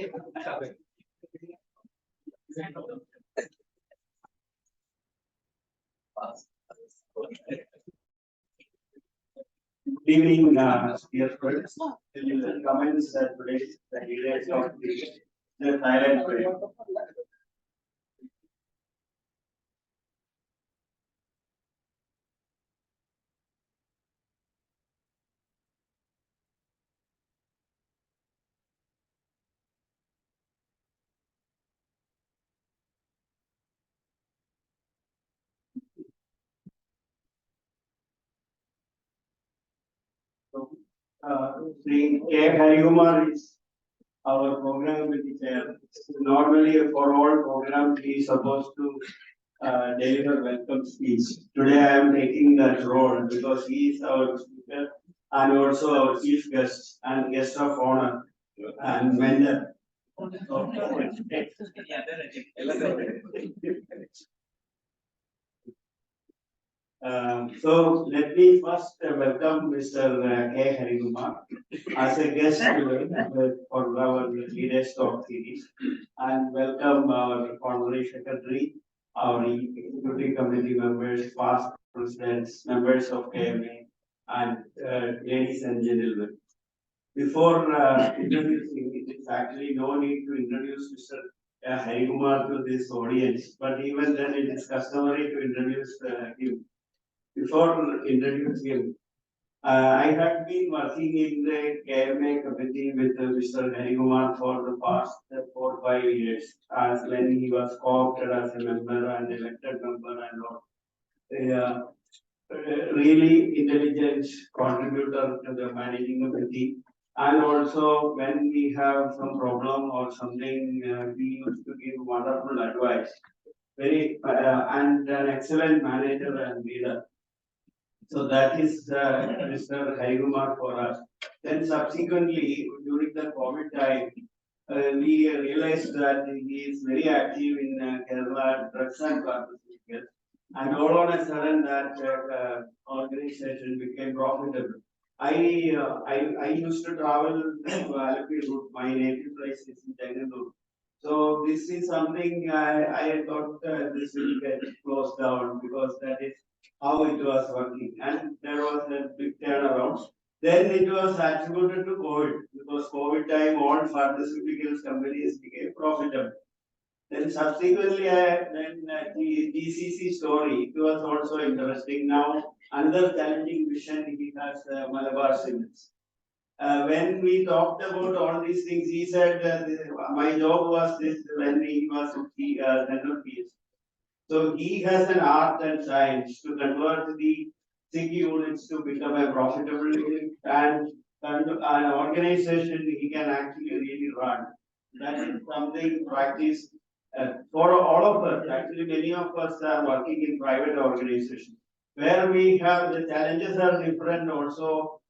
Good evening, dear friends. In the comments today, the leaders of the Thailand way. Sri K. Harikumar is our program with the chair. Normally, for all programs, he is supposed to deliver welcome speech. Today, I am taking that role because he is our speaker and also our chief guest and guest of honor and mentor. So let me first welcome Mr. K. Harikumar as a guest for our Leaders Talk series, and welcome our honorary secretary, our executive committee members, past presidents, members of KMA, and ladies and gentlemen. Before introducing, it is actually no need to introduce Mr. Harikumar to this audience, but even then it is customary to introduce him. Before introducing him, I had been working in the KMA committee with Mr. Harikumar for the past 4 or 5 years, as when he was co-opted as a member and elected member and all. Really intelligent contributor to the managing committee. And also, when we have some problem or something, we used to give wonderful advice. And an excellent manager and leader. So that is Mr. Harikumar for us. Then subsequently, during the COVID time, we realized that he is very active in Kerala drugs and pharmaceuticals. And all on a sudden, that organization became profitable. I used to travel to Alapi route. My native place is in Changanur. So this is something I thought this will get closed down because that is how it was working, and there was a big turnaround. Then it was attributed to COVID because COVID time all pharmaceuticals companies became profitable. Then subsequently, the TCC story, it was also interesting. Now another challenging vision he has Malabar Cements. When we talked about all these things, he said my job was this when he was Central PS. So he has an art and science to convert the SIG units to become a profitable unit and an organization he can actually really run. That is something practiced for all of us. Actually, many of us are working in private organizations where we have the challenges are different. Also,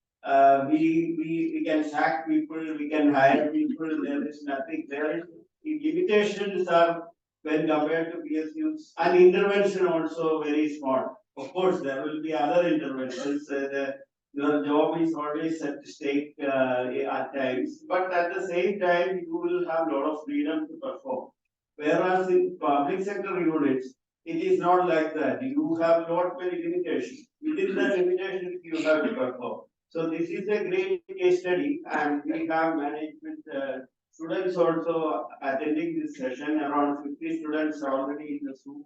we can sack people, we can hire people. There is nothing. There is the limitations are when compared to PSUs, and intervention also very small. Of course, there will be other interventions. Your job is always at stake at times, but at the same time, you will have a lot of freedom to perform. Whereas in public sector units, it is not like that. You have not many limitations. Within the limitations, you have to perform. So this is a great case study, and we have management. Students also attending this session, around 50 students are already in the Zoom,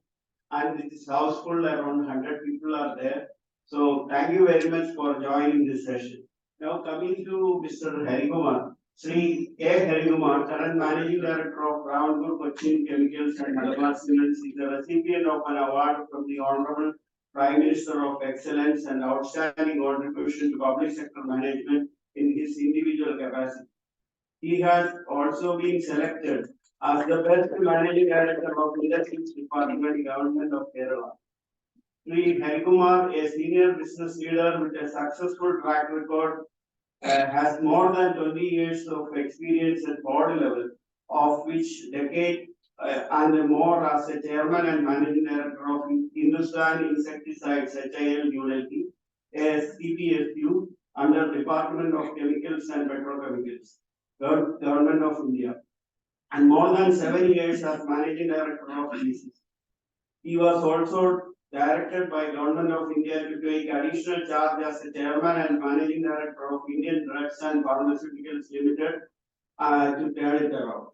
and it is houseful, around 100 people are there. So thank you very much for joining this session. Now coming to Mr. Harikumar, Sri K. Harikumar, current Managing Director of Travancore, Cochin Chemicals and Malabar Cements, is the recipient of an award from the Honorable Prime Minister of Excellence and Outstanding Contribution to Public Sector Management in his individual capacity. He has also been selected as the best managing director of Leadership Department, Government of Kerala. Sri Harikumar, a senior business leader with a successful track record, has more than 20 years of experience at board level, of which decade and more as a chairman and managing director of Hindustan Insecticides HIL New Delhi, a CPSU under Department of Chemicals and Petrochemicals. Government of India. and more than 7 years as Managing Director of TCC. He was also directed by Government of India to take additional charge as the Chairman and Managing Director of Indian Drugs and Pharmaceuticals Limited to turn it around.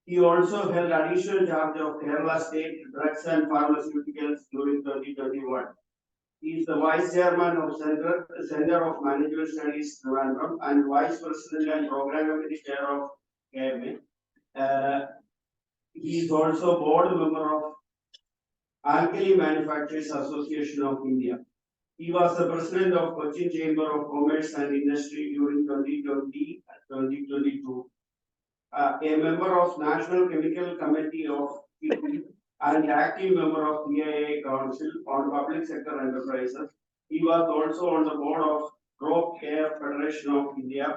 He also held additional charge of Kerala State Drugs and Pharmaceuticals during 2021. He is the Vice Chairman of Center of Management Studies, Travancore, and Vice President and Program Committee Chair of KMA. He is also board member of Alkali Manufacturers Association of India. He was the President of Cochin Chamber of Commerce and Industry during 2020 and 2022. A member of National Chemical Committee of India and active member of TIA Council on Public Sector Enterprises. He was also on the board of Crop Care Federation of India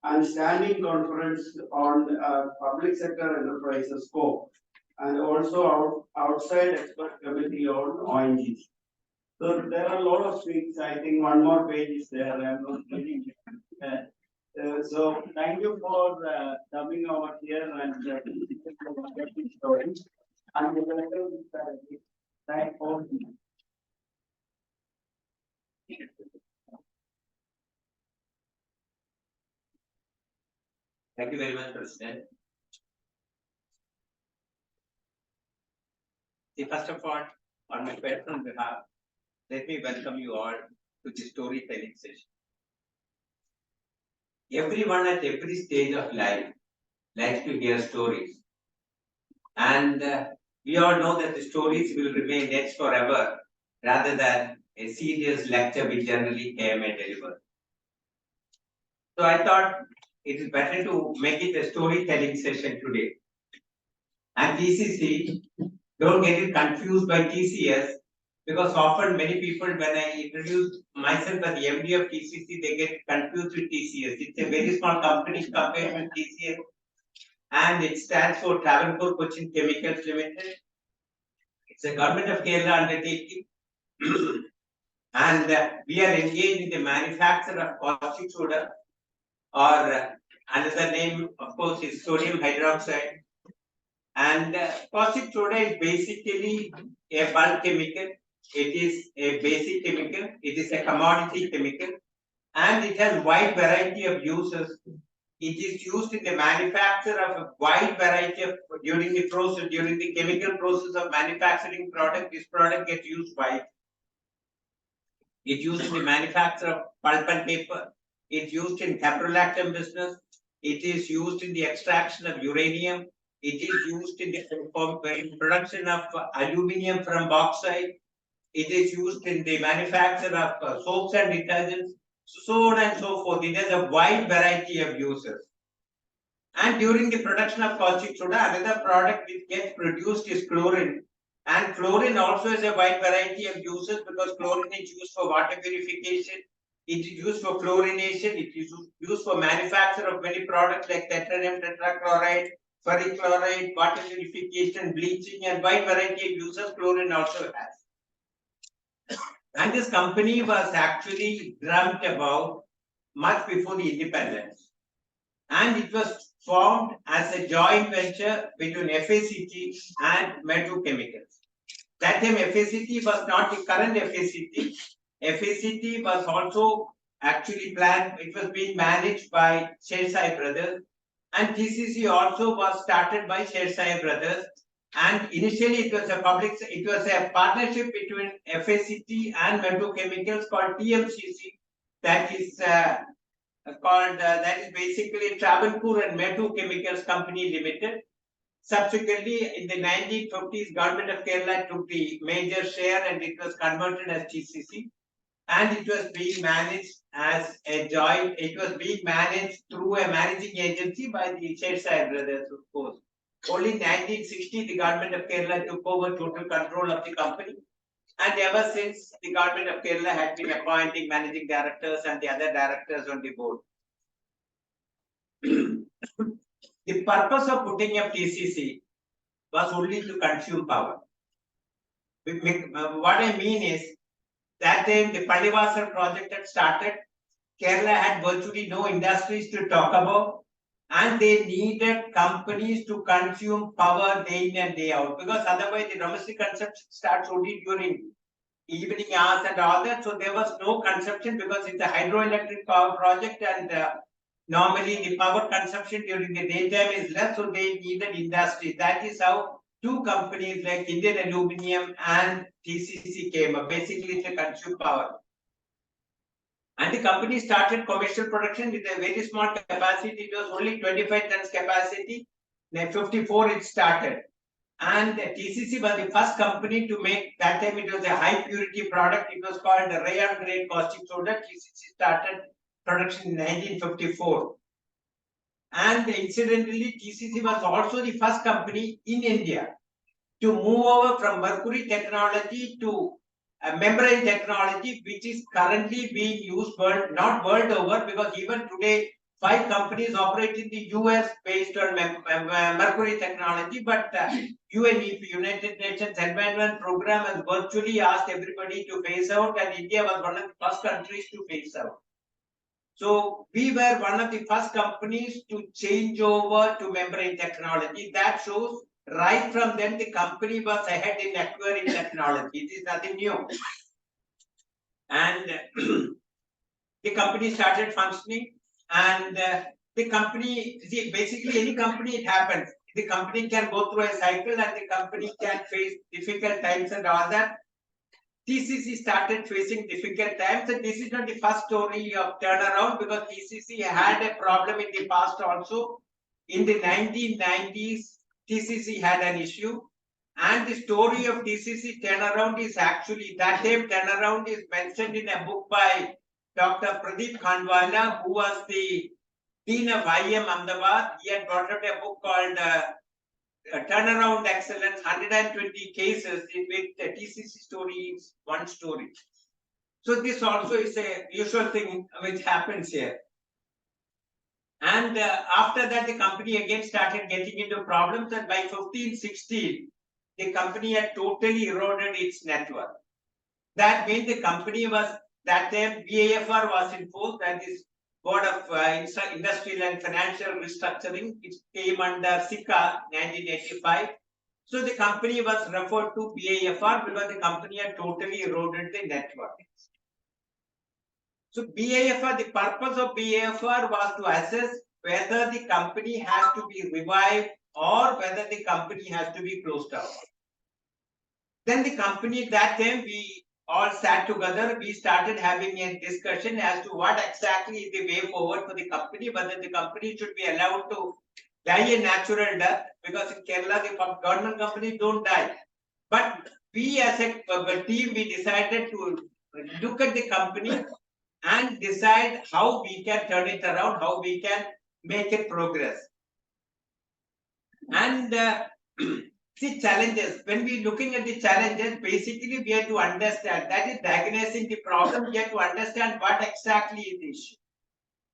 and Standing Conference on Public Sector Enterprises (COPE), and also outside expert committee on ONGs. So there are a lot of things. I think one more page is there. I'm not reading it. So thank you for coming over here and getting stories. And thank all. Thank you very much, President. First of all, on my personal behalf, let me welcome you all to the storytelling session. Everyone at every stage of life likes to hear stories. And we all know that the stories will remain etched forever rather than a serious lecture we generally KMA deliver. So I thought it is better to make it a storytelling session today. And TCC, don't get it confused by TCS, because often many people, when I introduce myself as the MD of TCC, they get confused with TCS. It's a very small company compared with TCS, and it stands for Travancore Cochin Chemicals Limited. It's a government of Kerala undertaking, and we are engaged in the manufacture of caustic soda, or another name, of course, is sodium hydroxide. And caustic soda is basically a bulk chemical. It is a basic chemical. It is a commodity chemical, and it has wide variety of uses. It is used in the manufacture of a wide variety of during the chemical process of manufacturing product. This product gets used wide. It's used in the manufacture of pulp and paper. It's used in caprolactam business. It is used in the extraction of uranium. It is used in the production of aluminium from bauxite. It is used in the manufacture of soaps and detergents, so on and so forth. It has a wide variety of uses. And during the production of caustic soda, another product which gets produced is chlorine. And chlorine also has a wide variety of uses, because chlorine is used for water purification. It is used for chlorination. It is used for manufacture of many products like tetranem tetrachloride, ferric chloride, water purification, bleaching, and wide variety of uses chlorine also has. And this company was actually dreamt about much before the independence. And it was formed as a joint venture between FACT and Metu Chemicals. That time FACT was not the current FACT. FACT was also actually planned, it was being managed by Shersai Brothers. And TCC also was started by Shersai Brothers. And initially it was a partnership between FACT and Metu Chemicals called TMCC. That is basically Travancore and Metu Chemicals Company Limited. Subsequently, in the 1950s, Government of Kerala took the major share and it was converted as TCC. And it was being managed as a joint, it was being managed through a managing agency by the Shersai Brothers, of course. Only in 1960, the Government of Kerala took over total control of the company. And ever since, the Government of Kerala had been appointing managing directors and the other directors on the board. The purpose of putting up TCC was only to consume power. What I mean is, that time the Pallivasal project had started. Kerala had virtually no industries to talk about. and they needed companies to consume power day in and day out, because otherwise the domestic consumption starts only during evening hours and all that. So there was no consumption because it's a hydroelectric power project, and normally the power consumption during the daytime is less, so they needed industry. That is how two companies like Indian Aluminium and TCC came up, basically to consume power. And the company started commercial production with a very small capacity. It was only 25 tons capacity. Then 54 it started. And TCC was the first company to make, that time it was a high purity product. It was called the rayon grade caustic soda. TCC started production in 1954. And incidentally, TCC was also the first company in India to move over from mercury technology to membrane technology, which is currently being used not world over, because even today 5 companies operate in the US based on mercury technology, but UNEP, United Nations Environment Program, has virtually asked everybody to phase out, and India was one of the first countries to phase out. So we were one of the first companies to change over to membrane technology. That shows right from then the company was ahead in acquiring technology. It is nothing new. And the company started functioning, and the company, see, basically any company, it happens. The company can go through a cycle, and the company can face difficult times and all that. TCC started facing difficult times, and this is not the first story of turnaround, because TCC had a problem in the past also. In the 1990s, TCC had an issue, and the story of TCC turnaround is actually, that time turnaround is mentioned in a book by Dr. Pradeep Khandwala, who was the Dean of IM Ahmedabad. He had brought out a book called Turnaround Excellence, 120 cases in which the TCC story is one story. So this also is a usual thing which happens here. And after that, the company again started getting into problems, and by 15-16, the company had totally eroded its network. That means the company was, that time BAFR was in force, that is Board of Industrial and Financial Restructuring. It came under SICA 1985. So the company was referred to BAFR because the company had totally eroded the network. So BAFR, the purpose of BAFR was to assess whether the company has to be revived or whether the company has to be closed down. Then the company, that time we all sat together, we started having a discussion as to what exactly is the way forward for the company, whether the company should be allowed to die a natural death, because in Kerala the government companies don't die. But we as a team, we decided to look at the company and decide how we can turn it around, how we can make it progress. And see, challenges, when we looking at the challenges, basically we have to understand, that is diagnosing the problem, we have to understand what exactly is the issue.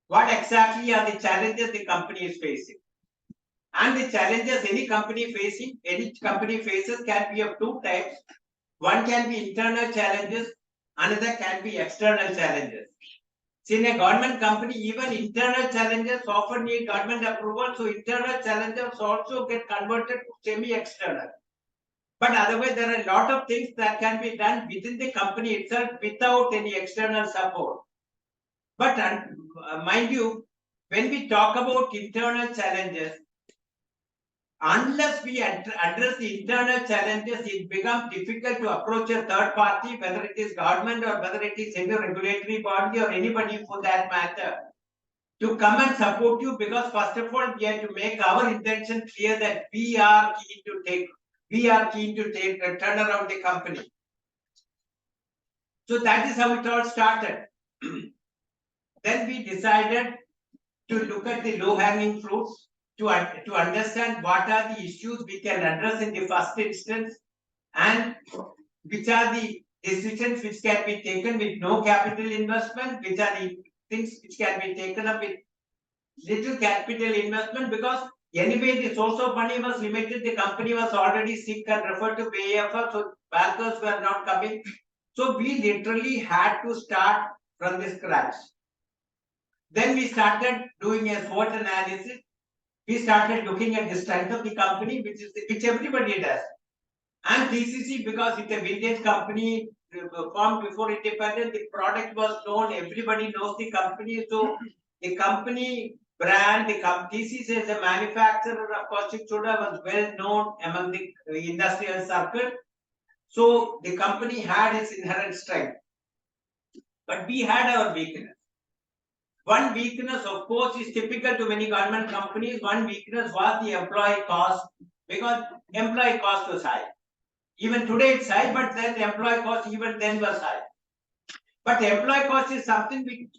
What exactly are the challenges the company is facing. And the challenges any company faces can be of two types. One can be internal challenges, another can be external challenges. See, in a government company, even internal challenges often need government approval, so internal challenges also get converted to semi-external. But otherwise, there are a lot of things that can be done within the company itself without any external support. But mind you, when we talk about internal challenges, unless we address the internal challenges, it becomes difficult to approach a third party, whether it is government or whether it is any regulatory body or anybody for that matter, to come and support you, because first of all, we have to make our intention clear that we are keen to turn around the company. So that is how it all started. Then we decided to look at the low-hanging fruits, to understand what are the issues we can address in the first instance, and which are the decisions which can be taken with no capital investment, which are the things which can be taken up with little capital investment, because anyway the source of money was limited, the company was already sick and referred to BAFR, so bankers were not coming. So we literally had to start from the scratch. Then we started doing a SWOT analysis. we started looking at the strength of the company, which everybody does. And TCC, because it's a vintage company formed before independence, the product was known, everybody knows the company. So the company brand, TCC as a manufacturer of caustic soda was well known among the industrial circle. So the company had its inherent strength. But we had our weakness. One weakness, of course, is typical to many government companies. One weakness was the employee cost, because employee cost was high. Even today it's high, but then the employee cost even then was high. But employee cost is something which,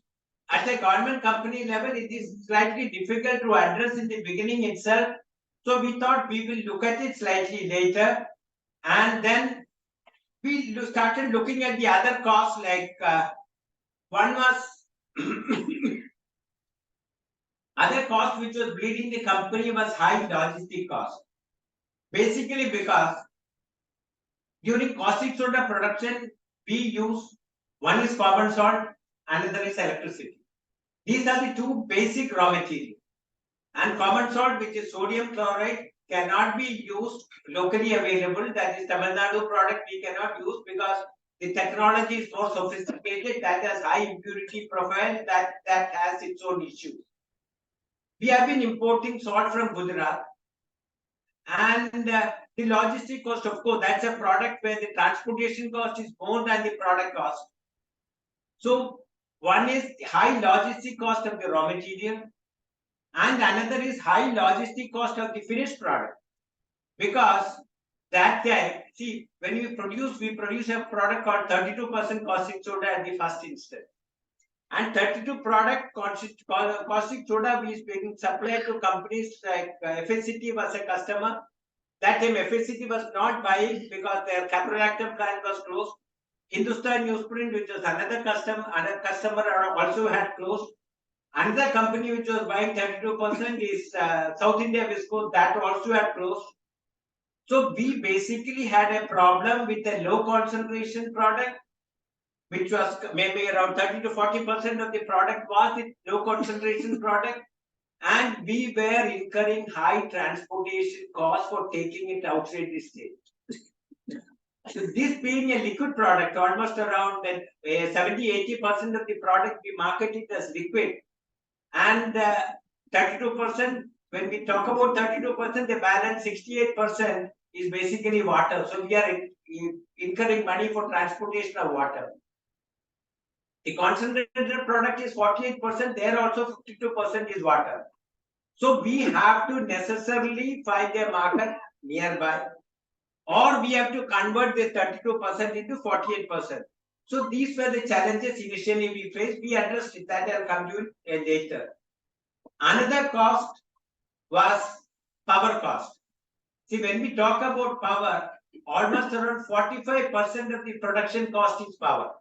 at a government company level, it is slightly difficult to address in the beginning itself. So we thought we will look at it slightly later, and then we started looking at the other costs. Like one was other cost which was bleeding the company was high logistic cost. Basically because during caustic soda production, we use, one is carbon salt, another is electricity. These are the two basic raw materials. And carbon salt, which is sodium chloride, cannot be used locally available. That is Tamil Nadu product we cannot use because the technology is more sophisticated, that has high impurity profile, that has its own issues. We have been importing salt from Gujarat, and the logistic cost, of course, that's a product where the transportation cost is more than the product cost. So one is high logistic cost of the raw material, and another is high logistic cost of the finished product. Because that time, see, when we produce a product called 32% caustic soda at the first instance. And 32 product caustic soda is being supplied to companies like FSCT was a customer. That time FSCT was not buying because their caprolactam plant was closed. Hindustan Newsprint, which was another customer also had closed. Another company which was buying 32% is South India Visco, that also had closed. So we basically had a problem with a low concentration product, which was maybe around 30 to 40% of the product was the low concentration product, and we were incurring high transportation costs for taking it outside the state. So this being a liquid product, almost around 70-80% of the product we market it as liquid, and 32%, when we talk about 32%, the balance 68% is basically water. So we are incurring money for transportation of water. The concentrated product is 48%, there also 52% is water. So we have to necessarily find a market nearby, or we have to convert the 32% into 48%. So these were the challenges initially we faced. We addressed it, that I'll come to it later. Another cost was power cost. See, when we talk about power, almost around 45% of the production cost is power.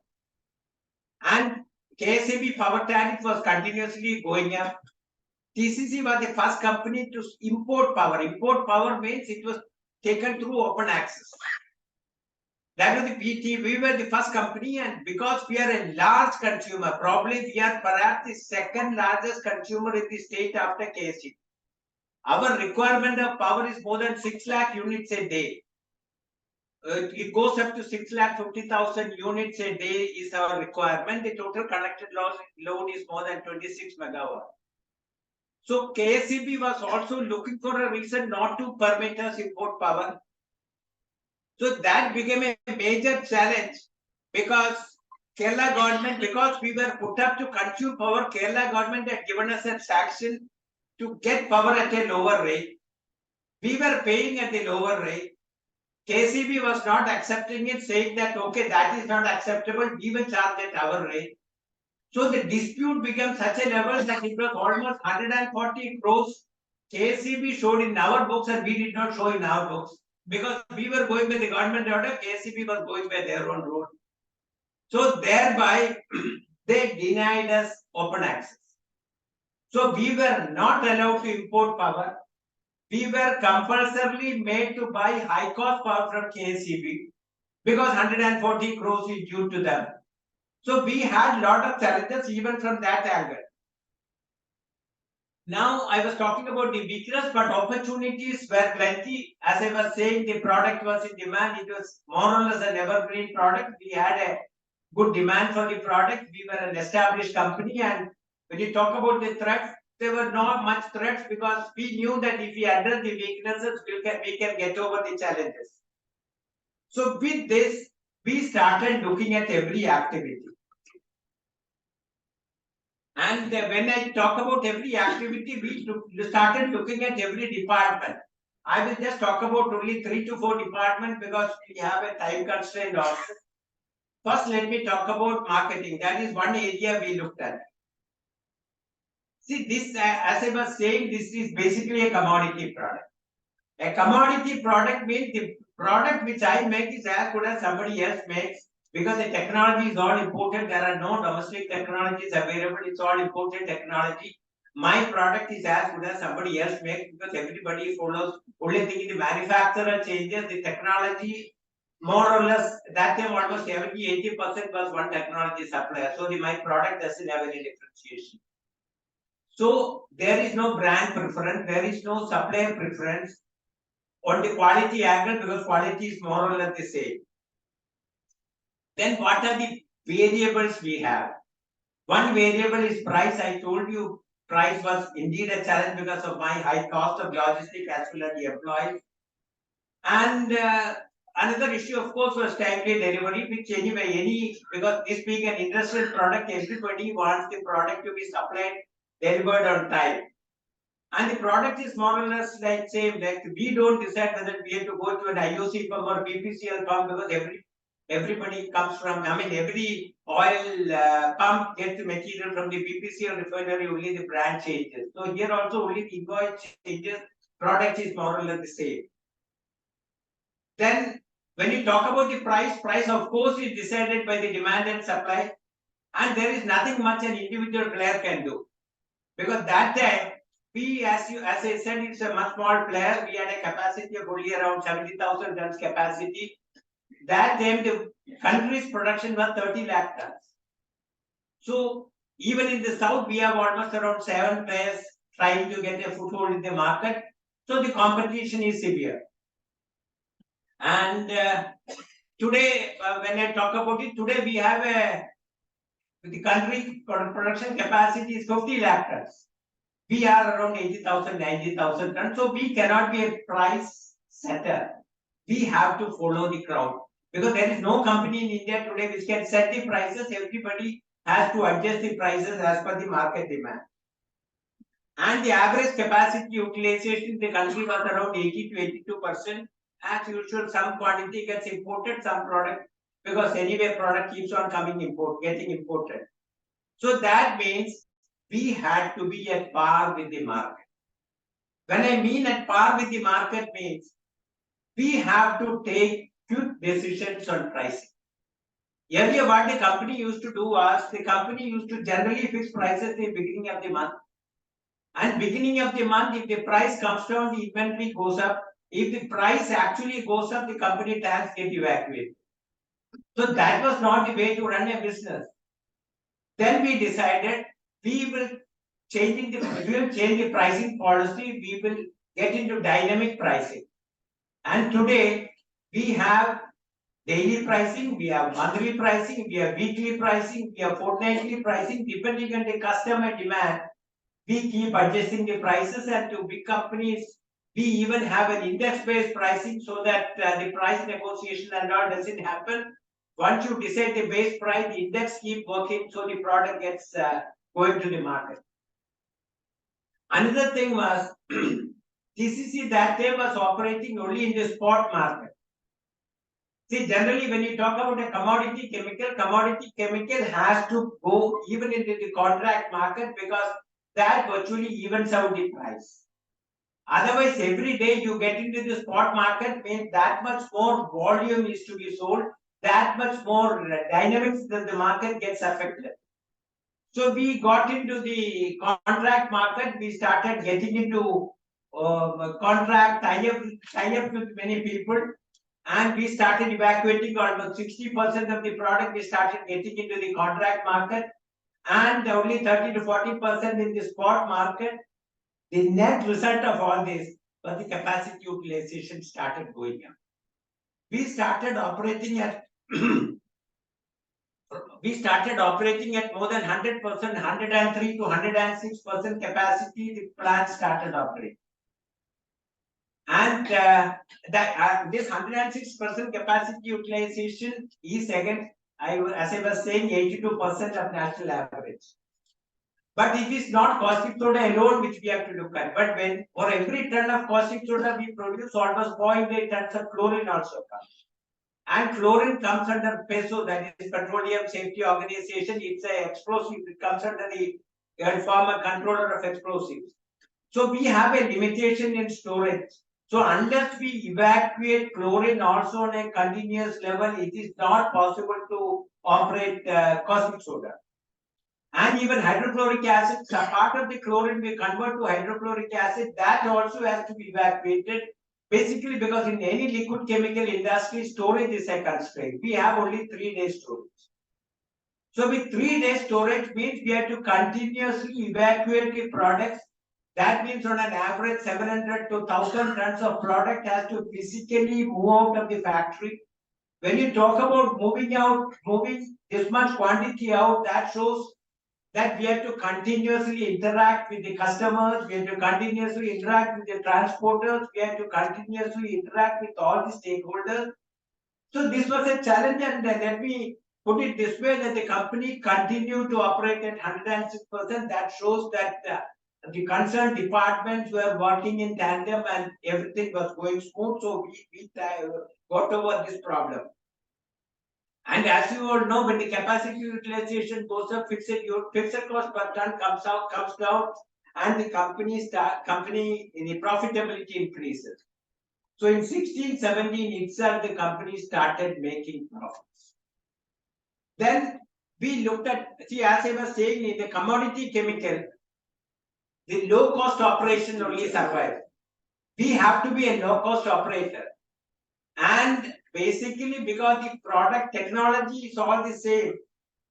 And KSAB power tariff was continuously going up. TCC was the first company to import power. Import power means it was taken through open access. That was the PT. We were the first company, and because we are a large consumer, probably we are perhaps the second largest consumer in the state after KSAB. Our requirement of power is more than 6 lakh units a day. It goes up to 6,50,000 units a day is our requirement. The total connected load is more than 26 megawatt. So KSCB was also looking for a reason not to permit us import power. So that became a major challenge because Kerala government, because we were put up to consume power, Kerala government had given us a sanction to get power at a lower rate. We were paying at the lower rate. KCB was not accepting it, saying that, okay, that is not acceptable, we will charge at our rate. So the dispute became such a level that it was almost 140 crores. KCB showed in our books and we did not show in our books. Because we were going by the government order, KCB was going by their own road. So thereby, they denied us open access. So we were not allowed to import power. We were compulsorily made to buy high cost power from KCB because 140 crores is due to them. So we had a lot of challenges even from that angle. Now I was talking about the weakness, but opportunities were plenty. As I was saying, the product was in demand. It was more or less an evergreen product. We had a good demand for the product. We were an established company, and when you talk about the threats, there were not much threats because we knew that if we address the weaknesses, we can get over the challenges. So with this, we started looking at every activity. And when I talk about every activity, we started looking at every department. I will just talk about only 3 to 4 departments because we have a time constraint also. First, let me talk about marketing. That is one area we looked at. See, this, as I was saying, this is basically a commodity product. A commodity product means the product which I make is as good as somebody else makes. Because the technology is all imported, there are no domestic technologies available, it's all imported technology. My product is as good as somebody else makes because everybody follows. Only thing the manufacturer changes, the technology more or less, that time almost 70-80% was one technology supplier. So my product doesn't have any differentiation. So there is no brand preference, there is no supplier preference on the quality angle because quality is more or less the same. Then what are the variables we have? One variable is price. I told you price was indeed a challenge because of my high cost of logistics as well as the employees. And another issue, of course, was timely delivery, which anyway, because this being an industrial product, everybody wants the product to be supplied, delivered on time. And the product is more or less like same, like we don't decide whether we have to go to an IOC pump or BPCL pump because everybody comes from, every oil pump gets the material from the BPCL refinery, only the brand changes. So here also only the invoice changes, product is more or less the same. Then when you talk about the price of course is decided by the demand and supply, and there is nothing much an individual player can do. Because that time, we, as I said, it's a much small player. We had a capacity of only around 70,000 tons capacity. That time, the country's production was 30 lakh tons. So even in the south, we have almost around 7 players trying to get a foothold in the market. So the competition is severe. And today, when I talk about it, today we have the country production capacity is 50 lakh tons. We are around 80,000, 90,000 tons. So we cannot be a price setter. We have to follow the crowd. Because there is no company in India today which can set the prices. Everybody has to adjust the prices as per the market demand. And the average capacity utilization in the country was around 80 to 82%. As usual, some quantity gets imported, some product, because anyway product keeps on getting imported. So that means we had to be at par with the market. When I mean at par with the market means we have to take quick decisions on pricing. Earlier what the company used to do was, the company used to generally fix prices at the beginning of the month. And beginning of the month, if the price comes down, the inventory goes up. If the price actually goes up, the company tanks get evacuated. So that was not the way to run a business. Then we decided we will change the pricing policy. We will get into dynamic pricing. And today we have daily pricing, we have monthly pricing, we have weekly pricing, we have fortnightly pricing. Depending on the customer demand, we keep adjusting the prices. And to big companies, we even have an index-based pricing so that the price negotiation and all doesn't happen. Once you decide the base price, the index keep working so the product gets going to the market. Another thing was TCC that day was operating only in the spot market. See, generally when you talk about a commodity chemical has to go even into the contract market because that virtually evens out the price. Otherwise, every day you get into the spot market means that much more volume is to be sold, that much more dynamics that the market gets affected. So we got into the contract market, we started getting into contract tie-up with many people, and we started evacuating almost 60% of the product. We started getting into the contract market and only 30 to 40% in the spot market. The net result of all this was the capacity utilization started going up. We started operating at more than 100%, 103 to 106% capacity. The plant started operating. And this 106% capacity utilization is again, as I was saying, 82% of national average. But it is not caustic soda alone which we have to look at. But when for every ton of caustic soda we produce almost 0.8 tons of chlorine also comes. And chlorine comes under PESO, that is Petroleum Safety Organization. It's an explosive. It comes under the former controller of explosives. So we have a limitation in storage. So unless we evacuate chlorine also on a continuous level, it is not possible to operate caustic soda. And even hydrochloric acid, a part of the chlorine we convert to hydrochloric acid, that also has to be evacuated. Basically, because in any liquid chemical industry, storage is a constraint. We have only 3 days storage. So with 3 days storage means we have to continuously evacuate the products. That means on an average 700 to 1000 tons of product has to physically move out of the factory. When you talk about moving this much quantity out, that shows that we have to continuously interact with the customers, we have to continuously interact with the transporters, we have to continuously interact with all the stakeholders. So this was a challenge, and let me put it this way, that the company continued to operate at 106%. That shows that the concerned departments were working in tandem and everything was going smooth. So we got over this problem. And as you all know, when the capacity utilization goes up, fixed cost per ton comes down, and the company the profitability increases. So in 16-17 itself, the company started making profits. Then we looked at, see, as I was saying, in the commodity chemical, the low cost operation only survives. We have to be a low cost operator. And basically, because the product technology is all the same,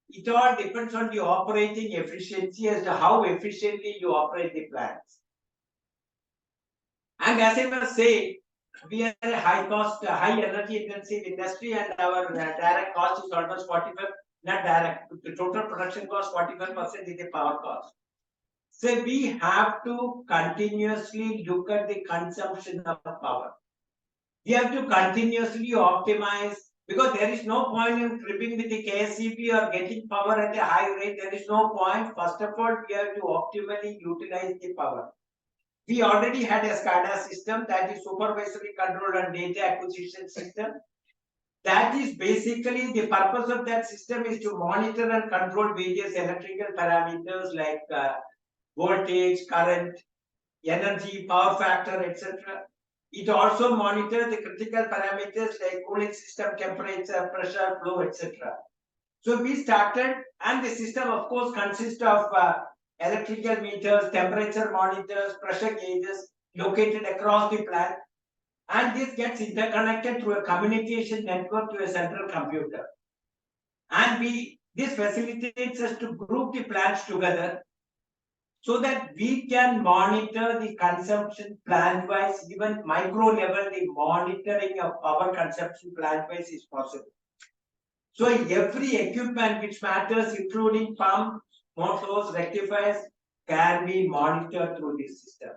it all depends on the operating efficiency as to how efficiently you operate the plants. And as I was saying, we are a high cost, high energy intensive industry, and our direct cost is almost 45%, not direct, the total production cost 45% is the power cost. So we have to continuously look at the consumption of power. We have to continuously optimize, because there is no point in tripping with the KSCP or getting power at a high rate. There is no point. First of all, we have to optimally utilize the power. We already had a SCADA system, that is supervisory control and data acquisition system. That is basically, the purpose of that system is to monitor and control various electrical parameters like voltage, current, energy, power factor, etc. It also monitors the critical parameters like cooling system, temperature, pressure, flow, etc. So we started, and the system of course consists of electrical meters, temperature monitors, pressure gauges located across the plant, and this gets interconnected through a communication network to a central computer. And this facilitates us to group the plants together, so that we can monitor the consumption plant-wise, even micro level, the monitoring of power consumption plant-wise is possible. So every equipment which matters, including pumps, motors, rectifiers, can be monitored through this system.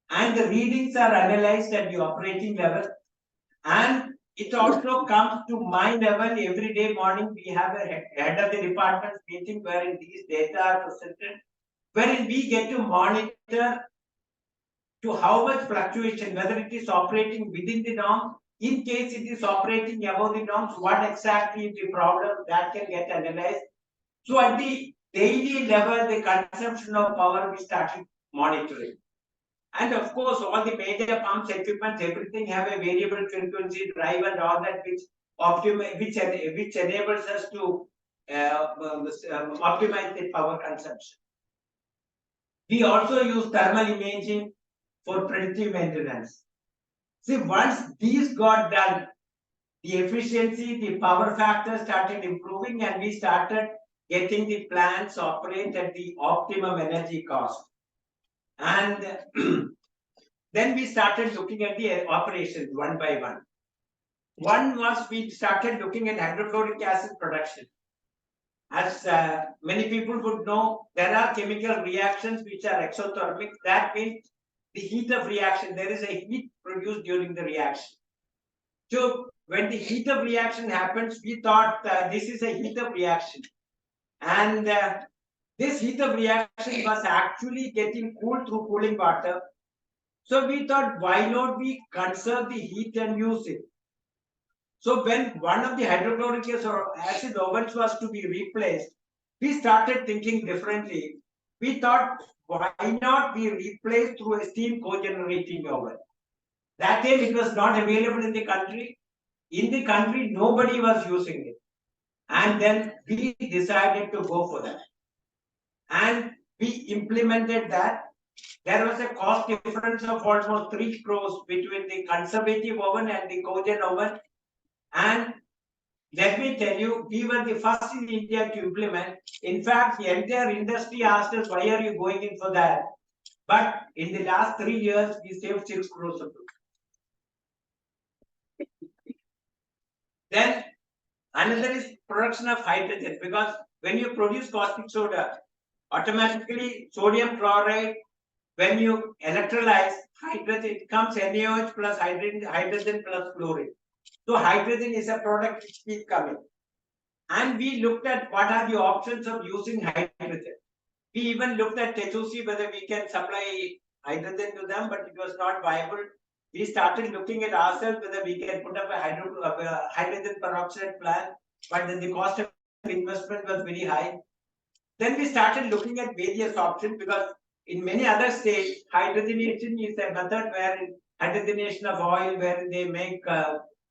And the readings are analyzed at the operating level. And it also comes to my level every day morning. We have a head of the department meeting wherein these data are presented, wherein we get to monitor to how much fluctuation, whether it is operating within the norm, in case it is operating above the norms, what exactly is the problem, that can get analyzed. So at the daily level, the consumption of power we started monitoring. And of course, all the major pumps, equipment, everything have a variable frequency drive and all that, which enables us to optimize the power consumption. We also use thermal imaging for predictive maintenance. See, once these got done, the efficiency, the power factor started improving, and we started getting the plants operate at the optimum energy cost. And then we started looking at the operations one by one. One was we started looking at hydrochloric acid production. As many people would know, there are chemical reactions which are exothermic. That means the heat of reaction, there is a heat produced during the reaction. So when the heat of reaction happens, we thought this is a heat of reaction. And this heat of reaction was actually getting cooled through cooling water. So we thought, why not we conserve the heat and use it? So when one of the hydrochloric acid ovens was to be replaced, we started thinking differently. We thought, why not we replace through a steam cogenerating oven? That time it was not available in the country. In the country, nobody was using it. And then we decided to go for that. And we implemented that. There was a cost difference of almost 3 crores between the conservative oven and the cogen oven. And let me tell you, we were the first in India to implement. In fact, the entire industry asked us, why are you going in for that? But in the last 3 years, we saved 6 crores of rupees. Then another is production of hydrogen, because when you produce caustic soda, automatically sodium chloride, when you electrolyze hydrogen, it comes NaOH plus hydrogen plus fluorine. So hydrogen is a product which keeps coming. And we looked at what are the options of using hydrogen. We even looked at TCC whether we can supply hydrogen to them, but it was not viable. We started looking at ourselves whether we can put up a hydrogen peroxide plant, but then the cost of investment was very high. Then we started looking at various options, because in many other states, hydrogenation is a method wherein hydrogenation of oil, wherein they make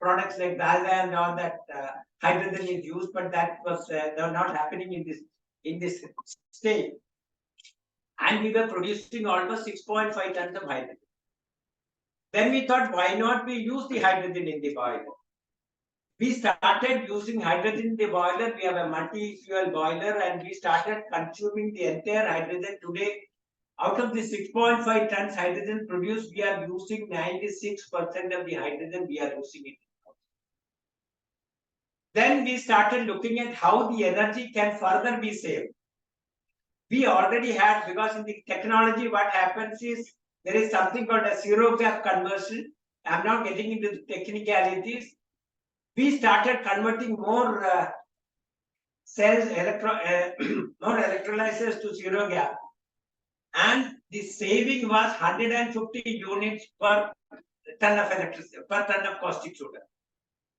products like dalda and all that hydrogen is used, but that was not happening in this state. And we were producing almost 6.5 tons of hydrogen. Then we thought, why not we use the hydrogen in the boiler? We started using hydrogen in the boiler. We have a multi-fuel boiler, and we started consuming the entire hydrogen. Today, out of the 6.5 tons hydrogen produced, we are using 96% of the hydrogen we are using it. Then we started looking at how the energy can further be saved. We already had, because in the technology, what happens is there is something called a zero gap conversion. I'm not getting into the technicalities. We started converting more cells, more electrolyzers to zero gap. And the saving was 150 units per ton of electricity, per ton of caustic soda.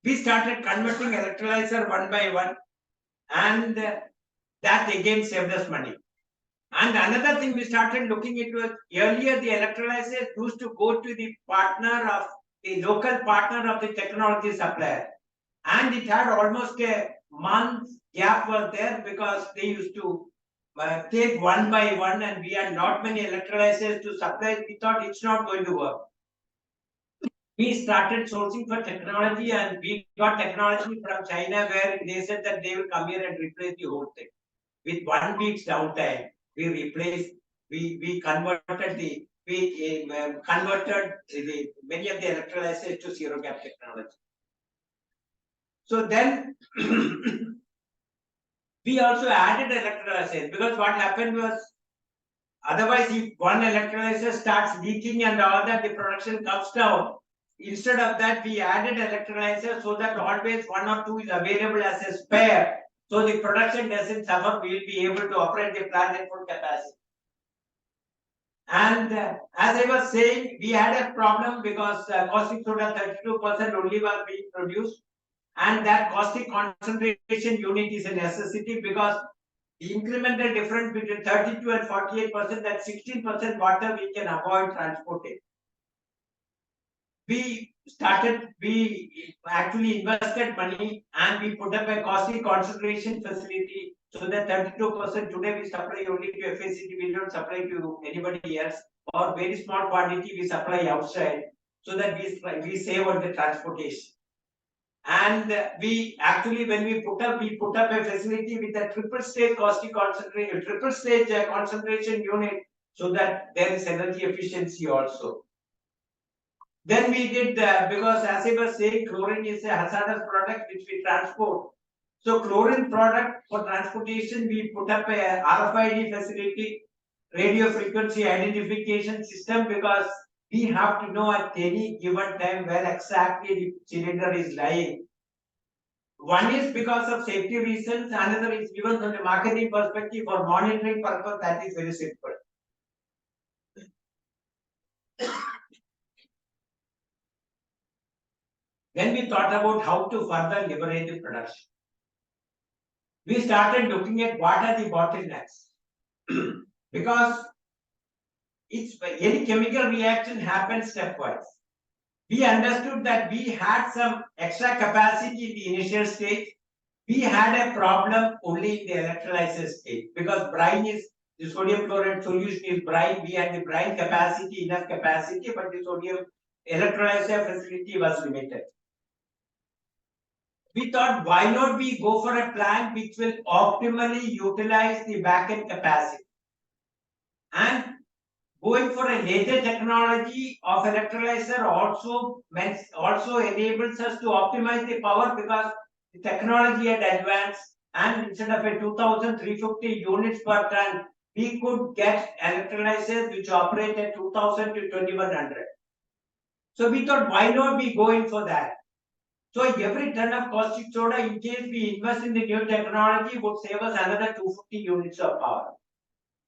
We started converting electrolyzer one by one, and that again saved us money. And another thing we started looking into, earlier the electrolyzers used to go to the local partner of the technology supplier. And it had almost a month gap was there, because they used to take one by one, and we had not many electrolyzers to supply. We thought it's not going to work. We started sourcing for technology, and we got technology from China, where they said that they will come here and replace the whole thing. With 1 week's downtime, we converted many of the electrolyzers to zero gap technology. So then we also added electrolyzers, because what happened was, otherwise if one electrolyzer starts leaking and all that, the production comes down. Instead of that, we added electrolyzers so that always 1 or 2 is available as a spare. So the production doesn't suffer, we will be able to operate the plant at full capacity. And as I was saying, we had a problem, because caustic soda 32% only was being produced. And that caustic concentration unit is a necessity, because the incremental difference between 32 and 48%, that 16% water we can avoid transporting. We actually invested money, and we put up a caustic concentration facility, so that 32% today we supply only to FACT, we don't supply to anybody else, or very small quantity we supply outside, so that we save on the transportation. And we actually, when we put up a facility with a triple stage concentration unit, so that there is energy efficiency also. Then we did, because as I was saying, chlorine is a hazardous product which we transport. So chlorine product for transportation, we put up a RFID facility, radio frequency identification system, because we have to know at any given time where exactly the cylinder is lying. One is because of safety reasons, another is given from the marketing perspective for monitoring purpose. That is very simple. Then we thought about how to further liberate the production. We started looking at what are the bottlenecks. Because any chemical reaction happens stepwise. We understood that we had some extra capacity in the initial stage. We had a problem only in the electrolysis stage, because brine is, the sodium chloride solution is brine. We had the brine capacity, enough capacity, but the sodium electrolyzer facility was limited. We thought, why not we go for a plant which will optimally utilize the backend capacity, and going for a later technology of electrolyzer also enables us to optimize the power, because the technology had advanced, and instead of a 2,350 units per ton, we could get electrolyzers which operate at 2,000 to 2,100. So we thought, why not we go in for that? So every ton of caustic soda, in case we invest in the new technology, would save us another 250 units of power.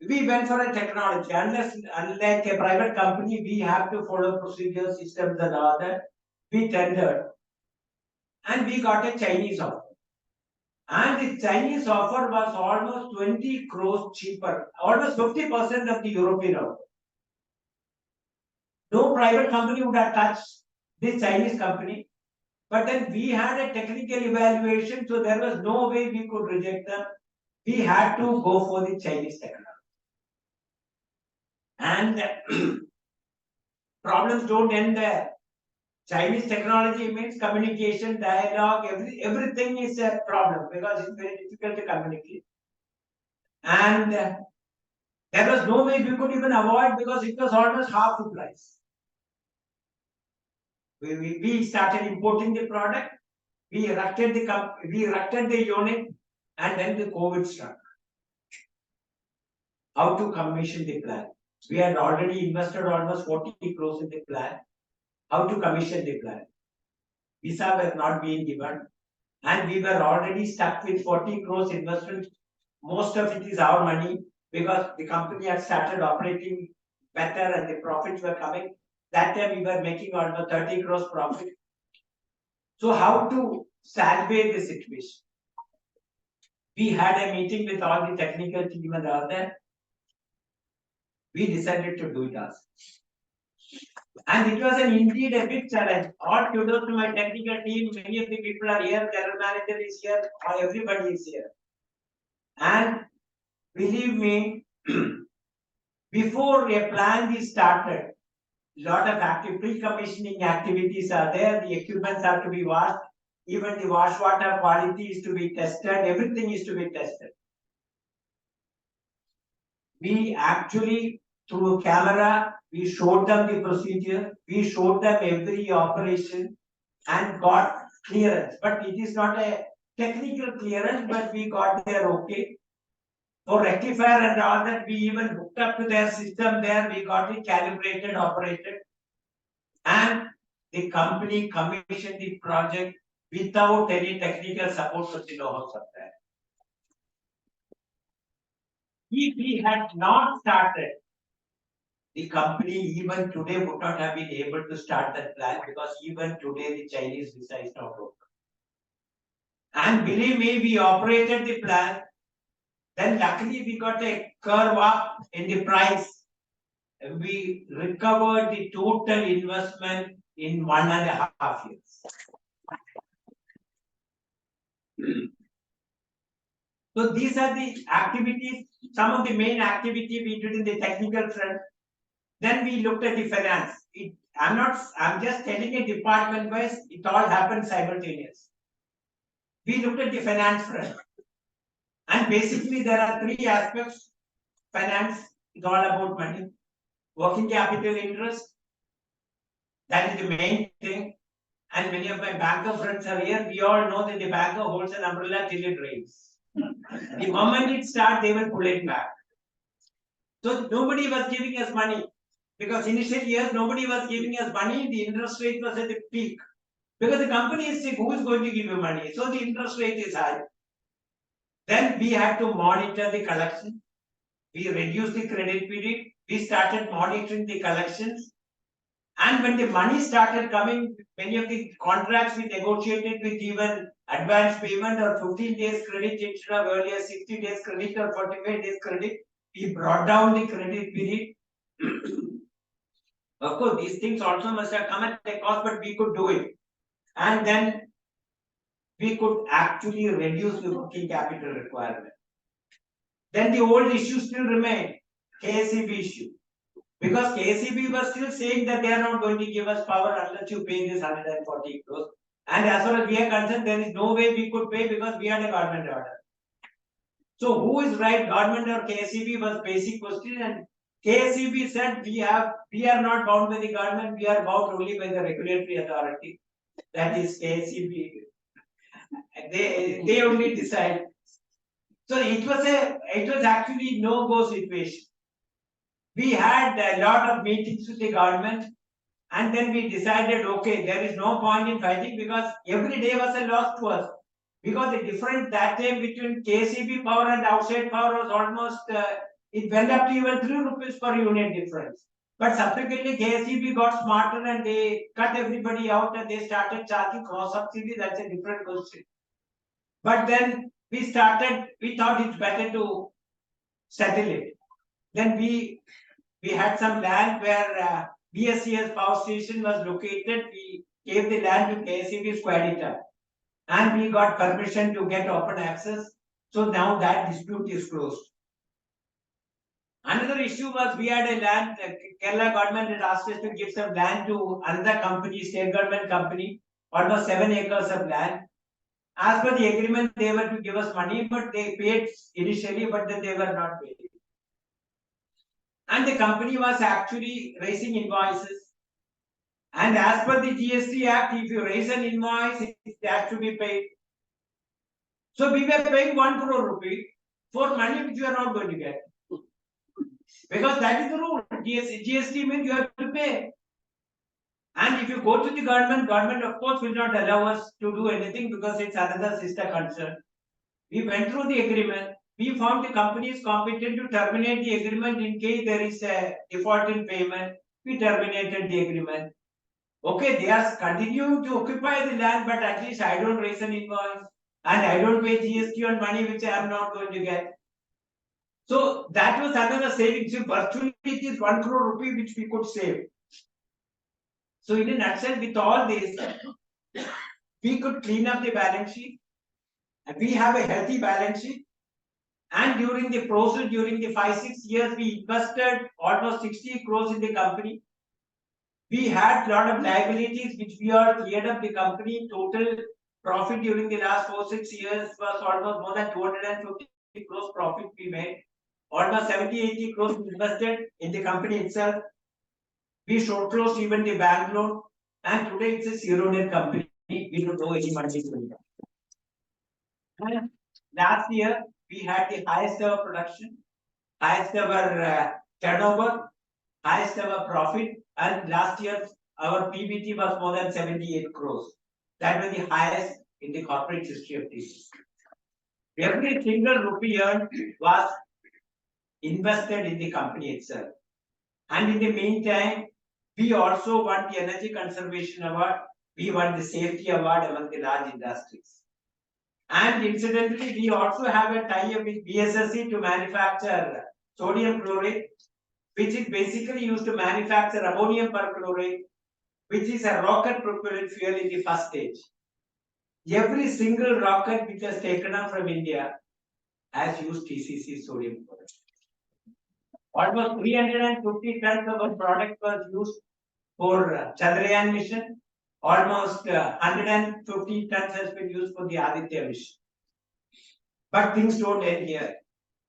We went for a technology. Unlike a private company, we have to follow procedures, systems, and all that. We tendered, and we got a Chinese offer. And the Chinese offer was almost 20 crores cheaper, almost 50% of the European offer. No private company would have touched this Chinese company. But then we had a technical evaluation, so there was no way we could reject them. We had to go for the Chinese technology. And problems don't end there. Chinese technology means communication, dialogue, everything is a problem, because it's very difficult to communicate. And there was no way we could even avoid, because it was almost half the price. We started importing the product, we erected the unit, and then the COVID struck. How to commission the plant? We had already invested almost 40 crores in the plant. How to commission the plant? Visa was not being given, and we were already stuck with 40 crores investment. Most of it is our money, because the company had started operating better and the profits were coming. That time we were making almost 30 crores profit. So how to salvage the situation? We had a meeting with all the technical team and all that. We decided to do it ourselves. And it was indeed a big challenge. All kudos to my technical team. Many of the people are here. General manager is here. Everybody is here. And believe me, before a plant is started, lot of active pre-commissioning activities are there. The equipments have to be washed. Even the wash water quality is to be tested. Everything is to be tested. We actually, through camera, we showed them the procedure. We showed them every operation and got clearance. But it is not a technical clearance, but we got there okay. For rectifier and all that, we even hooked up to their system there. We got it calibrated, operated. And the company commissioned the project without any technical support from the know-how supplier. If we had not started, the company even today would not have been able to start that plant, because even today the Chinese visa is not open. And believe me, we operated the plant. Then luckily we got a curve up in the price. We recovered the total investment in 1.5 years. So these are the activities, some of the main activity we did in the technical front. Then we looked at the finance. I'm just telling a department wise, it all happened simultaneously. We looked at the finance front. And basically there are three aspects: finance, It's all about money. Working capital interest, that is the main thing. And many of my banker friends are here. We all know that the banker holds an umbrella till it rains. The moment it starts, they will pull it back. So nobody was giving us money. Because initial years, nobody was giving us money. The interest rate was at the peak. Because the company is sick, who is going to give you money? So the interest rate is high. Then we had to monitor the collection. We reduced the credit period. We started monitoring the collections. And when the money started coming, many of the contracts we negotiated with even advance payment or 15 days credit instead of earlier 60 days credit or 45 days credit, we brought down the credit period. Of course, these things also must have come at a cost, but we could do it. And then we could actually reduce the working capital requirement. Then the old issue still remained, KSEB issue. Because KSEB was still saying that they are not going to give us power unless you pay this 140 crores. And as far as we are concerned, there is no way we could pay because we had a government order. So who is right, government or KSEB was basic question, and KSEB said we are not bound by the government, we are bound only by the regulatory authority. That is KSEB. They only decide. So it was actually no-go situation. We had a lot of meetings with the government, and then we decided, okay, there is no point in fighting because every day was a loss to us. Because the difference that time between KCB power and outside power was almost, it went up to even 3 rupees per unit difference. But subsequently, KCB got smarter and they cut everybody out and they started charging cross subsidy. That's a different question. But then we thought it's better to settle it. Then we had some land where BSCS power station was located. We gave the land to KCB, squared it up. And we got permission to get open access. So now that dispute is closed. Another issue was we had a land, Kerala government had asked us to give some land to another company, state government company, almost 7 acres of land. As per the agreement, they were to give us money, but they paid initially, but then they were not paid. And the company was actually raising invoices. And as per the GST Act, if you raise an invoice, it has to be paid. So we were paying 1 crore rupee for money which you are not going to get. Because that is the rule. GST means you have to pay. And if you go to the government of course will not allow us to do anything because it's another sister concern. We went through the agreement. We found the company is competent to terminate the agreement in case there is a default in payment. We terminated the agreement. Okay, they are continuing to occupy the land, but at least I don't raise an invoice and I don't pay GST on money which I am not going to get. So that was another saving. So virtually it is 1 crore rupee which we could save. So in a nutshell, with all this, we could clean up the balance sheet. We have a healthy balance sheet. And during the process, during the 5-6 years, we invested almost 60 crores in the company. We had a lot of liabilities which we are cleared up the company. Total profit during the last 4-6 years was almost more than 250 crores profit we made. Almost 70-80 crores invested in the company itself. We short closed even the bank loan, and today it's a zero debt company. We don't owe any money to them. And last year we had the highest ever production, highest ever turnover, highest ever profit, and last year our PBT was more than 78 crores. That was the highest in the corporate history of TCC. Every single rupee earned was invested in the company itself. And in the meantime, we also won the Energy Conservation Award. We won the Safety Award among the large industries. And incidentally, we also have a tie-up with BSSC to manufacture sodium chlorate, which is basically used to manufacture ammonium perchlorate, which is a rocket propellant fuel in the first stage. Every single rocket which has taken up from India has used TCC sodium chlorate. Almost 350 tons of our product was used for Chandrayaan mission. Almost 150 tons has been used for the Aditya mission. But things don't end here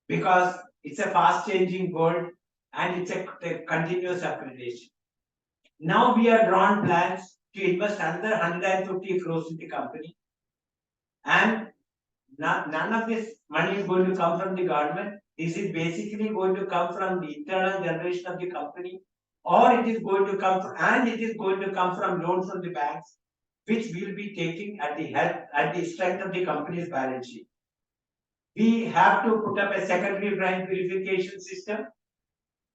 because it's a fast changing world. and it's a continuous accreditation. Now we have drawn plans to invest another 150 crores in the company, and none of this money is going to come from the government. This is basically going to come from the internal generation of the company, or it is going to come from loans from the banks, which we will be taking at the strength of the company's balance sheet. We have to put up a secondary brine purification system.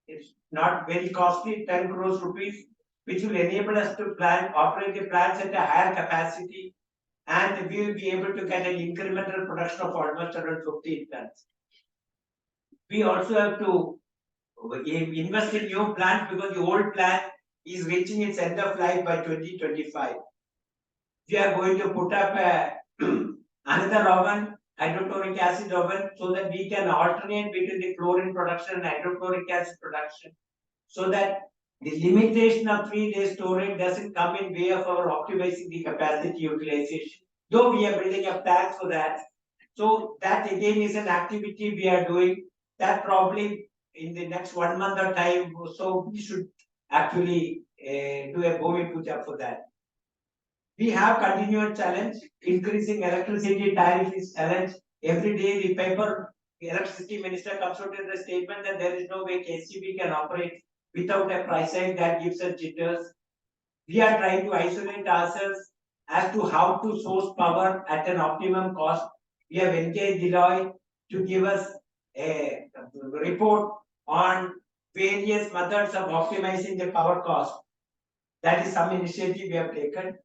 It's not very costly, 10 crores rupees, which will enable us to operate the plants at a higher capacity, and we will be able to get an incremental production of almost around 15 tons. We also have to invest in new plants because the old plant is reaching its end of life by 2025. We are going to put up another oven, hydrochloric acid oven, so that we can alternate between the chlorine production and hydrochloric acid production, so that the limitation of 3 days storage doesn't come in way of our optimizing the capacity utilization, though we are building a plan for that. So that again is an activity we are doing that probably in the next 1 month or time or so we should actually do a Bhumi Puja for that. We have continued challenge. Increasing electricity tariff is challenge. Every day the electricity minister comes out with a statement that there is no way KCB can operate without a price hike. That gives us jitters. We are trying to isolate ourselves as to how to source power at an optimum cost. We have engaged Deloitte to give us a report on various methods of optimizing the power cost. That is some initiative we have taken.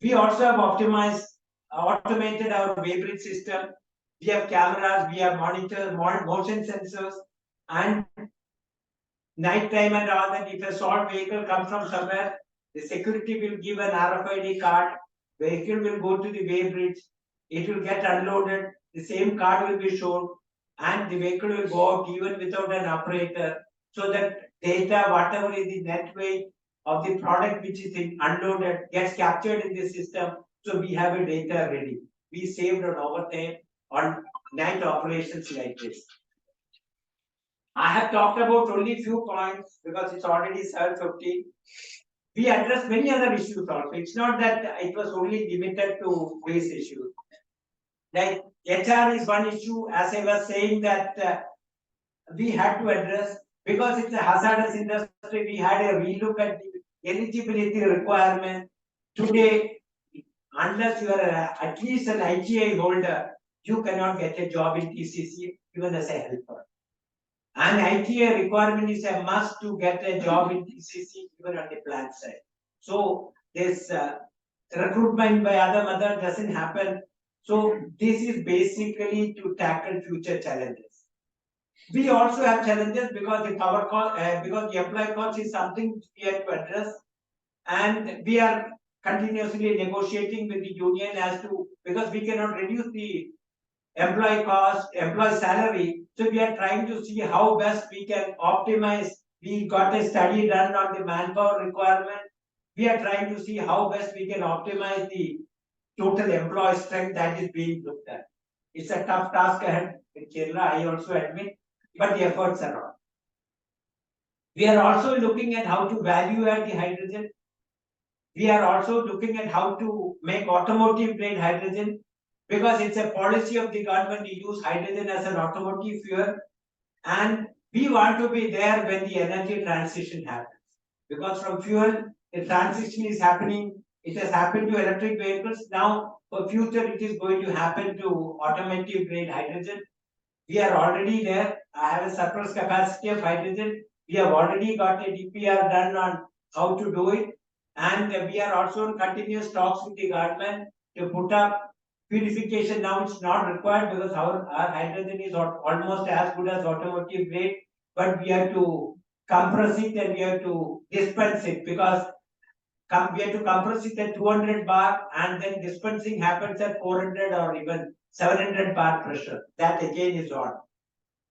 We also have automated our weighbridge system. We have cameras, we have monitors, motion sensors, and night time and all that. If a salt vehicle comes from somewhere, the security will give an RFID card. Vehicle will go to the weighbridge. It will get unloaded. The same card will be shown, and the vehicle will go out even without an operator. So that data, whatever is the net weight of the product which is unloaded, gets captured in the system. So we have a data ready. We saved on overtime on night operations like this. I have talked about only few points because it's already 7:50. We addressed many other issues also. It's not that it was only limited to these issues. Like HR is one issue, as I was saying, that we had to address because it's a hazardous industry. We had a relook at the eligibility requirement. Today, unless you are at least an IGI holder, you cannot get a job in TCC even as a helper. An IGI requirement is a must to get a job in TCC even on the plant side. So this recruitment by other method doesn't happen. So this is basically to tackle future challenges. We also have challenges because the power cost, because the employee cost is something we have to address, and we are continuously negotiating with the union as to, because we cannot reduce the employee cost, employee salary. So we are trying to see how best we can optimize. We got a study done on the manpower requirement. We are trying to see how best we can optimize the total employee strength that is being looked at. It's a tough task ahead in Kerala, I also admit, but the efforts are on. We are also looking at how to value add the hydrogen. We are also looking at how to make automotive grade hydrogen, because it's a policy of the government to use hydrogen as an automotive fuel, and we want to be there when the energy transition happens. Because from fuel, the transition is happening. It has happened to electric vehicles. Now, for future, it is going to happen to automotive grade hydrogen. We are already there. I have a surplus capacity of hydrogen. We have already got a DPR done on how to do it. And we are also in continuous talks with the government to put up purification. Now it's not required because our hydrogen is almost as good as automotive grade, but we have to compress it and we have to dispense it, because we have to compress it at 200 bar and then dispensing happens at 400 or even 700 bar pressure. That again is on.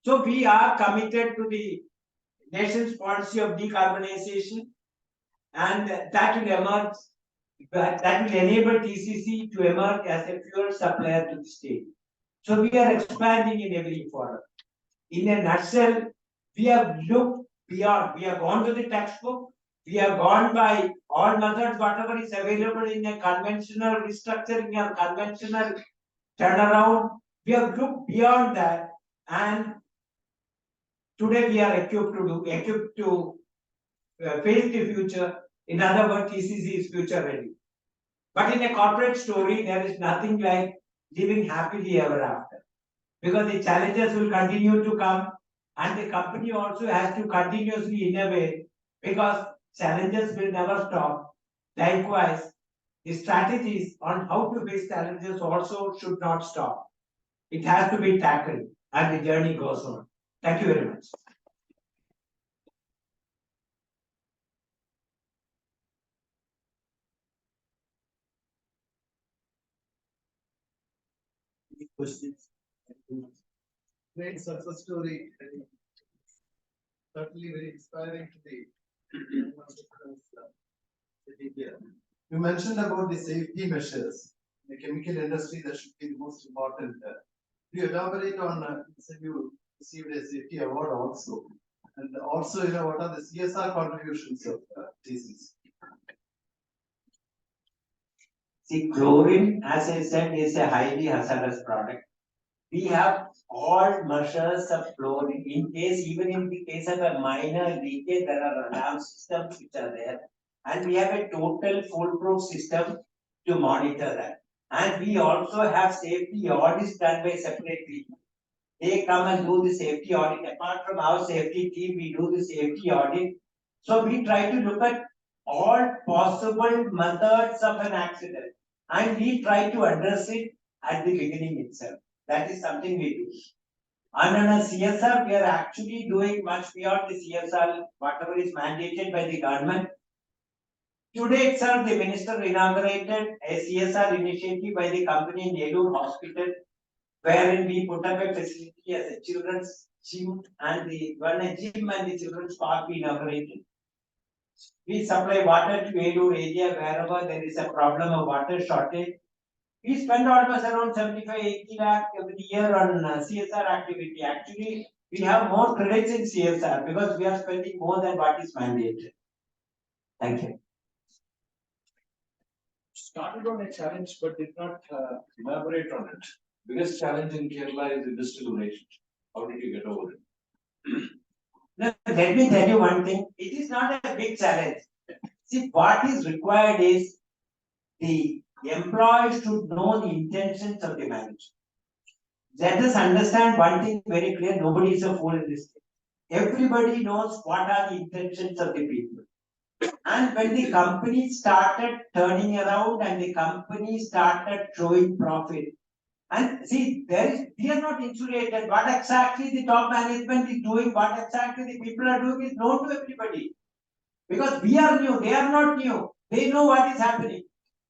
So we are committed to the nation's policy of decarbonization, and that will emerge, that will enable TCC to emerge as a fuel supplier to the state. So we are expanding in every forum. In a nutshell, we have looked beyond. We have gone to the textbook. We have gone by all methods, whatever is available in a conventional restructuring or conventional turnaround. We have looked beyond that, and today we are equipped to face the future. In other words, TCC is future ready. But in a corporate story, there is nothing like living happily ever after. Because the challenges will continue to come, and the company also has to continuously innovate, because challenges will never stop. Likewise, the strategies on how to face challenges also should not stop. It has to be tackled, and the journey goes on. Thank you very much. Any questions? Great success story. Certainly very inspiring to the city here. You mentioned about the safety measures. In the chemical industry, that should be the most important. You elaborate on, said you received a safety award also. And also, what are the CSR contributions of TCC? See, chlorine, as I said, is a highly hazardous product. We have all measures of chlorine. Even in the case of a minor leakage, there are alarm systems which are there. And we have a total foolproof system to monitor that. And we also have safety audits done by separate people. They come and do the safety audit. Apart from our safety team, we do the safety audit. So we try to look at all possible methods of an accident, and we try to address it at the beginning itself. That is something we do. And on a CSR, we are actually doing much beyond the CSR, whatever is mandated by the government. Today itself, the minister inaugurated a CSR initiative by the company in Yellow Hospital, wherein we put up a facility as a children's gym, and the gym and the children's park we inaugurated. We supply water to Yellow area wherever there is a problem of water shortage. We spend almost around 75-80 lakh every year on CSR activity. Actually, we have more credits in CSR because we are spending more than what is mandated. Thank you. Started on a challenge but did not elaborate on it. Biggest challenge in Kerala is industrial relationship. How did you get over it? Now, let me tell you one thing. It is not a big challenge. See, what is required is the employees should know the intentions of the manager. Let us understand one thing very clear. Nobody is a fool in this thing. Everybody knows what are the intentions of the people. And when the company started turning around and the company started showing profit, and see, we are not insulated. What exactly the top management is doing, what exactly the people are doing is known to everybody. Because we are new, they are not new. They know what is happening.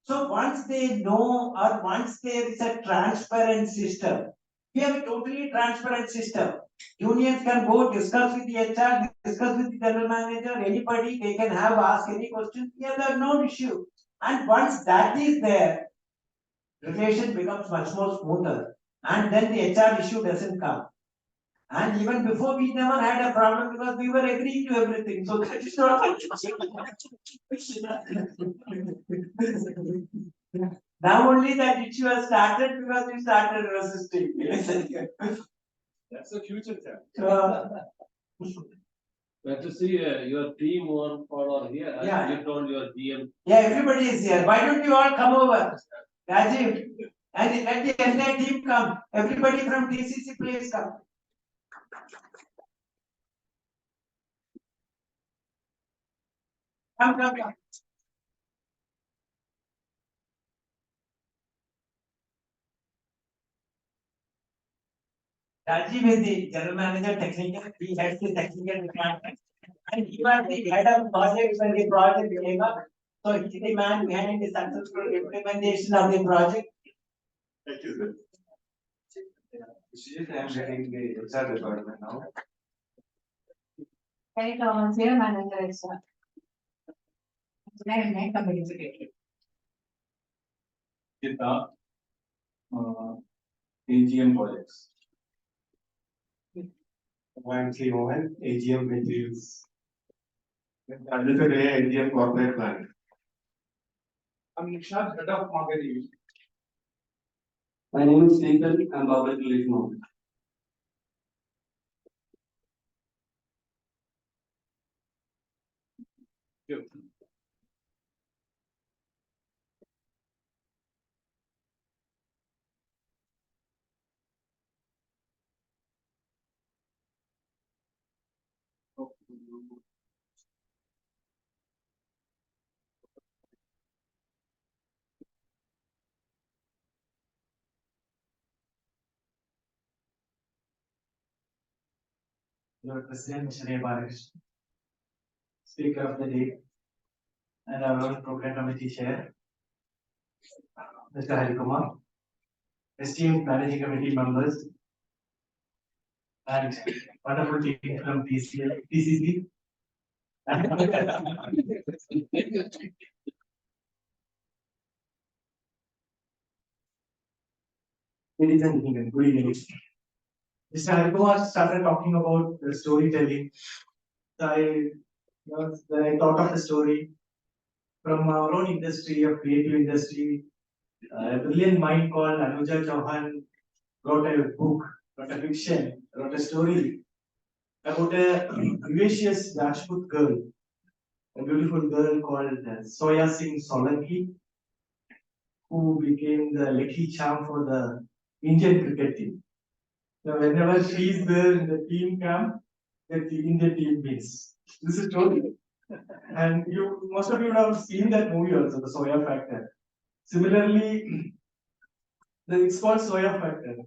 So once they know, or once there is a transparent system, we have a totally transparent system. Unions can go discuss with the HR, discuss with the general manager, anybody, they can ask any question. Here there is no issue. And once that is there, relation becomes much more smoother. And then the HR issue doesn't come. And even before, we never had a problem because we were agreeing to everything. So that is not. Now only that issue has started because we started resisting. That's a future challenge. But to see your team or here, Yeah. you told your GM. Yeah, everybody is here. Why don't you all come over? Rajiv, and let the entire team come. Everybody from TCC, please come. Come. Rajiv is the general manager technical. He heads the technical department. And he was the head of projects when the project came up. So he is the man behind the successful implementation of the project. Thank you, sir. I am heading the HR department now. Zero manager is nine company secretary. Gita, AGM projects. I'm Mohan, AGM materials Understood, Indian corporate plan. I'm Nishad, head of marketing. My name is Nathan, I'm public relations officer. Your President, Mr. Balakrishnan, Speaker of the Day, and our own Program Committee Chair, Mr. Harikumar, esteemed Managing Committee members, and wonderful team from TCC. Ladies and gentlemen, good evening. Mr. Harikumar started talking about the storytelling. When I thought of the story from our own industry, a creative industry, a brilliant mind called Anuja Chauhan wrote a book, wrote a fiction, wrote a story about a vivacious Rajput girl, a beautiful girl called Soya Singh Solanki, who became the lucky charm for the Indian cricket team. Now, whenever she is there in the team camp, the Indian team wins. This is true. And most of you have seen that movie also, the Soya Factor. Similarly, it's called Soya Factor.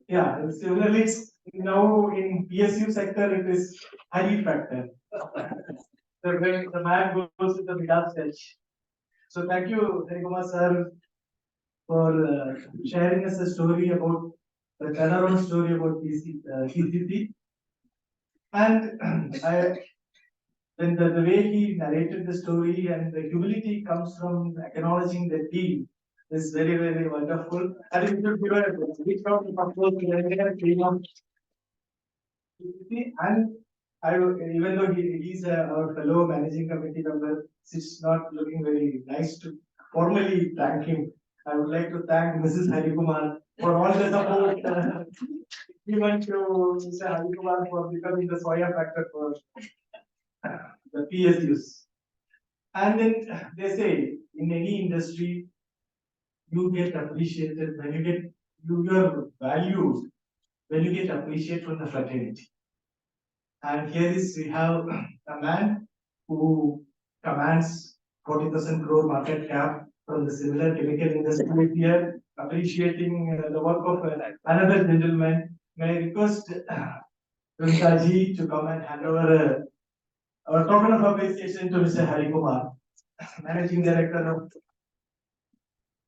Yeah, and similarly, it's now in PSU sector, it is Hari Factor. The man goes with the middle stage. So thank you, Harikumar sir, for sharing us a story about the turnaround story about TCC. And when the way he narrated the story and the humility comes from acknowledging the team is very, very wonderful. I think we should give a big round of applause to the entire team of TCC. And even though he's our fellow managing committee member, it's not looking very nice to formally thank him. I would like to thank Mrs. Harikumar for all the support given to Mr. Harikumar for becoming the Soya Factor for the PSUs. And then they say in any industry, you get appreciated when you get your valued when you get appreciated from the fraternity. And here we have a man who commands 40,000 crore market cap from the similar chemical industry here, appreciating the work of another gentleman. May I request Rintaji to come and hand over our token of appreciation to Mr. Harikumar, Managing Director of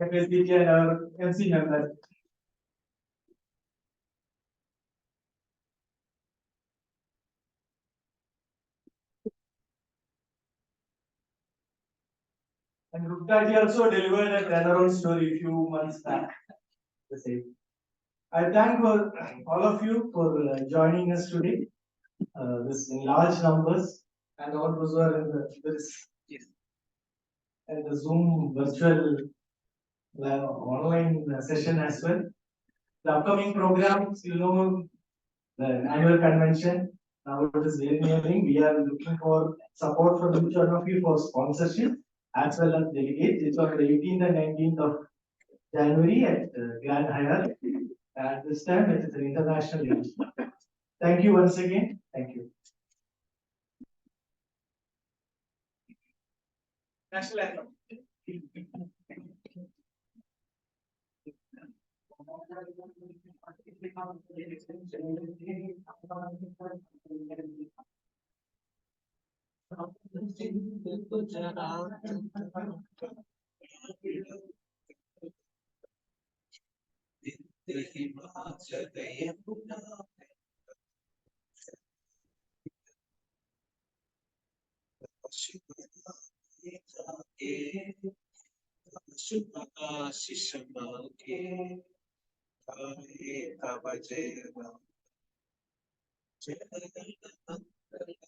KPSC and our MC member. And Ruptaji also delivered a turnaround story a few months back. The same. I thank all of you for joining us today. This in large numbers, and all those who are in the Zoom virtual online session as well. The upcoming programs, the annual convention. Now it is very nearing. We are looking for support from each one of you for sponsorship as well as delegates. It's on the 18th and 19th of January at Grand Hyatt. And this time it is an international event. Thank you once again. Thank you. National anthem. Jai